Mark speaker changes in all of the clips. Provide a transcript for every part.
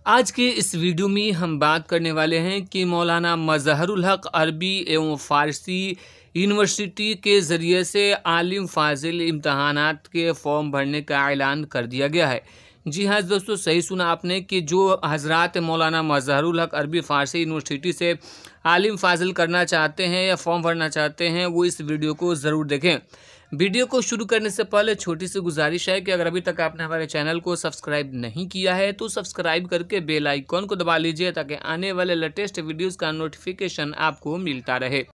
Speaker 1: आज के इस वीडियो में हम बात करने वाले हैं कि मौलाना मजहरुल हक अरबी एवं फ़ारसी यूनिवर्सिटी के ज़रिए से आलिम फाजिल इम्तहानात के फॉर्म भरने का ऐलान कर दिया गया है। जी हाँ दोस्तों, सही सुना आपने कि जो हज़रात मौलाना मजहरुल हक अरबी फ़ारसी यूनिवर्सिटी से आलिम फाजिल करना चाहते हैं या फॉर्म भरना चाहते हैं वो इस वीडियो को ज़रूर देखें। वीडियो को शुरू करने से पहले छोटी सी गुजारिश है कि अगर अभी तक आपने हमारे चैनल को सब्सक्राइब नहीं किया है तो सब्सक्राइब करके बेल आइकॉन को दबा लीजिए ताकि आने वाले लेटेस्ट वीडियोस का नोटिफिकेशन आपको मिलता रहे।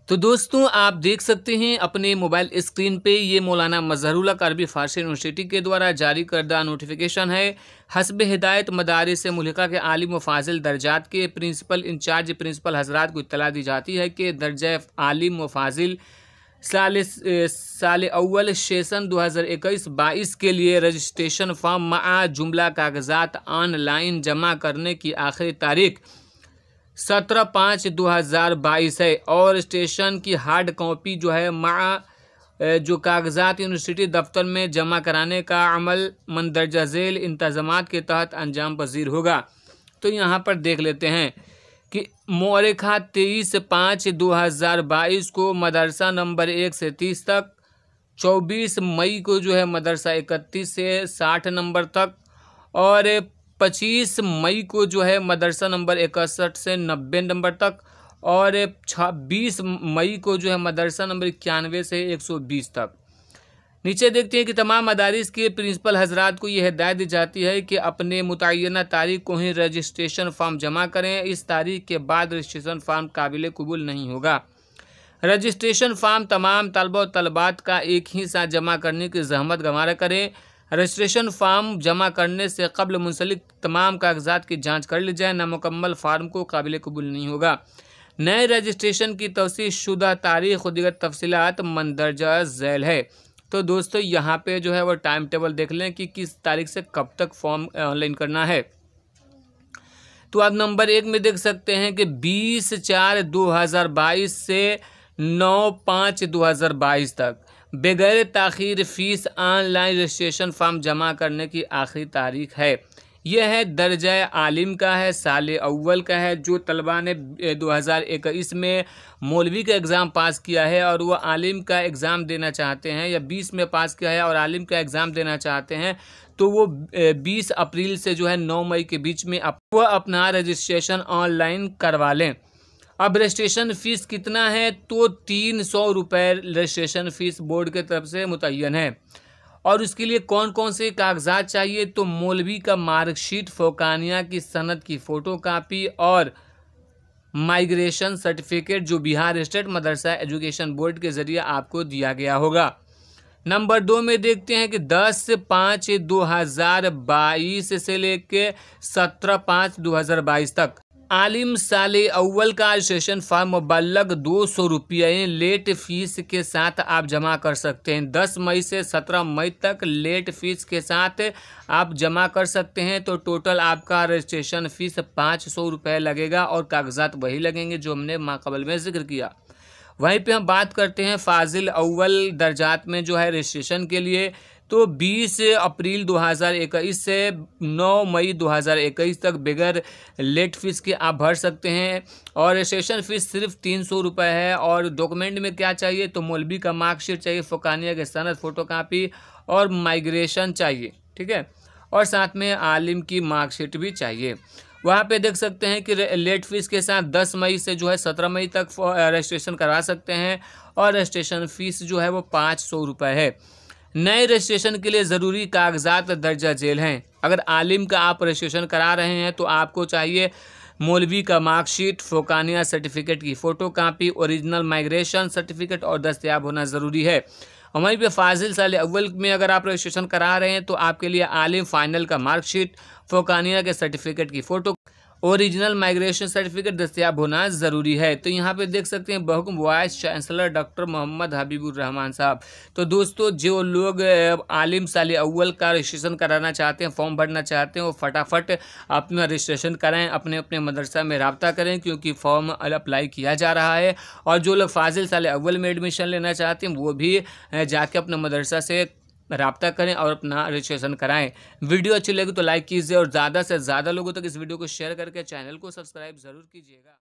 Speaker 1: तो दोस्तों, आप देख सकते हैं अपने मोबाइल स्क्रीन पे ये मौलाना मजहरुल हक अरबी फ़ारसी यूनिवर्सिटी के द्वारा जारी करदा नोटिफिकेशन है। हस्ब हिदायत मदारिस मुल्का के आलिम व फाजिल दर्जात के इंचार्ज प्रिंसिपल हजरात को इत्तला दी जाती है कि दर्जा आलिम व फाजिल साल अव्वल सेशन 2021-22 के लिए रजिस्ट्रेशन फॉर्म मआ जुमला कागजात ऑनलाइन जमा करने की आखिरी तारीख 17/5/2022 है और रजिस्ट्रेशन की हार्ड कॉपी जो है मआ जो कागजात यूनिवर्सिटी दफ्तर में जमा कराने का अमल मंदरजा झेल इंतजामात के तहत अंजाम पजीर होगा। तो यहाँ पर देख लेते हैं कि मौलिका 23/5/2022 को मदरसा नंबर 1 से 30 तक, 24 मई को जो है मदरसा 31 से 60 नंबर तक और 25 मई को जो है मदरसा नंबर 61 से 90 नंबर तक और 26 मई को जो है मदरसा नंबर 91 से 120 तक। नीचे देखते हैं कि तमाम मदारिस के प्रिंसिपल हजरात को यह हिदायत दी जाती है कि अपने मुतय्यना तारीख को ही रजिस्ट्रेशन फॉर्म जमा करें। इस तारीख के बाद रजिस्ट्रेशन फॉर्म काबिल कबूल नहीं होगा। रजिस्ट्रेशन फॉर्म तमाम तलबा व तलबात का एक ही साथ जमा करने की जहमत गंवारा करें। रजिस्ट्रेशन फॉर्म जमा करने से कबल मुंसलिक तमाम कागजात की जाँच कर ली जाए। नामुकम्मल फार्म को काबिल कबूल नहीं होगा। नए रजिस्ट्रेशन की तवसीह शुदा तारीख व दीगर तफसीलात मंदरजा झेल है। तो दोस्तों, यहाँ पे जो है वो टाइम टेबल देख लें कि किस तारीख से कब तक फॉर्म ऑनलाइन करना है। तो आप नंबर 1 में देख सकते हैं कि 20/4/2022 से 9/5/2022 तक बगैर ताख़ीर फ़ीस ऑनलाइन रजिस्ट्रेशन फॉर्म जमा करने की आखिरी तारीख है। यह है दर्जा आलिम का है, साल अव्वल का है। जो तलबा ने 2021 में मौलवी का एग्ज़ाम पास किया है और वह आलिम का एग्ज़ाम देना चाहते हैं या 20 में पास किया है और आलिम का एग्ज़ाम देना चाहते हैं तो वो 20 अप्रैल से जो है 9 मई के बीच में वह अपना रजिस्ट्रेशन ऑनलाइन करवा लें। अब रजिस्ट्रेशन फ़ीस कितना है तो 300 रुपये रजिस्ट्रेशन फ़ीस बोर्ड की तरफ से मुतय्यन है। और उसके लिए कौन कौन से कागजात चाहिए तो मौलवी का मार्कशीट, फ़ौकानिया की सनद की फ़ोटो कापी और माइग्रेशन सर्टिफिकेट जो बिहार स्टेट मदरसा एजुकेशन बोर्ड के ज़रिए आपको दिया गया होगा। नंबर 2 में देखते हैं कि 10/5/2022 से लेके 17/5/2022 तक आलिम साल अव्वल का रजिस्ट्रेशन फॉर्म मुबल्लग 200 रुपये लेट फ़ीस के साथ आप जमा कर सकते हैं। 10 मई से 17 मई तक लेट फ़ीस के साथ आप जमा कर सकते हैं। तो टोटल आपका रजिस्ट्रेशन फ़ीस 500 रुपये लगेगा और कागजात वही लगेंगे जो हमने माक़बल में ज़िक्र किया। वहीं पे हम बात करते हैं फ़ाजिल अव्वल दर्जात में जो है रजिस्ट्रेशन के लिए तो 20 अप्रैल 2021 से 9 मई 2021 तक बगैर लेट फ़ीस के आप भर सकते हैं और रजिस्ट्रेशन फ़ीस सिर्फ 300 रुपये है। और डॉक्यूमेंट में क्या चाहिए तो मौलवी का मार्कशीट चाहिए, फ़ौकानिया के सनद, फ़ोटो कापी और माइग्रेशन चाहिए, ठीक है, और साथ में आलिम की मार्कशीट भी चाहिए। वहाँ पे देख सकते हैं कि लेट फ़ीस के साथ 10 मई से जो है 17 मई तक रजिस्ट्रेशन करवा सकते हैं और रजिस्ट्रेशन फ़ीस जो है वो 500 रुपये है। नए रजिस्ट्रेशन के लिए ज़रूरी कागजात दर्जा झेल हैं। अगर आलिम का आप रजिस्ट्रेशन करा रहे हैं तो आपको चाहिए मौलवी का मार्कशीट, फ़ौकानिया सर्टिफिकेट की photo copy, original migration certificate और दस्तयाब होना ज़रूरी है। वहीं पे फाजिल साल अव्वल में अगर आप रजिस्ट्रेशन करा रहे हैं तो आपके लिए आलिम फाइनल का मार्कशीट, फ़ौकानिया के सर्टिफिकेट की फ़ोटो, ओरिजिनल माइग्रेशन सर्टिफिकेट दस्तयाब होना ज़रूरी है। तो यहाँ पे देख सकते हैं बहुकुम vice chancellor doctor Mohammad Habibur Rahman sahab. तो दोस्तों, जो लोग आलिम साल अव्वल का रजिस्ट्रेशन कराना चाहते हैं, फॉर्म भरना चाहते हैं, वो फटाफट अपना रजिस्ट्रेशन कराएं, अपने अपने मदरसा में रब्ता करें क्योंकि फॉर्म अप्लाई किया जा रहा है। और जो लोग फाजिल साल अव्वल में एडमिशन लेना चाहते हैं वो भी जाके अपने मदरसा से राब्ता करें और अपना रजिस्ट्रेशन कराएं। वीडियो अच्छी लगी तो लाइक कीजिए और ज़्यादा से ज़्यादा लोगों तक इस वीडियो को शेयर करके चैनल को सब्सक्राइब ज़रूर कीजिएगा।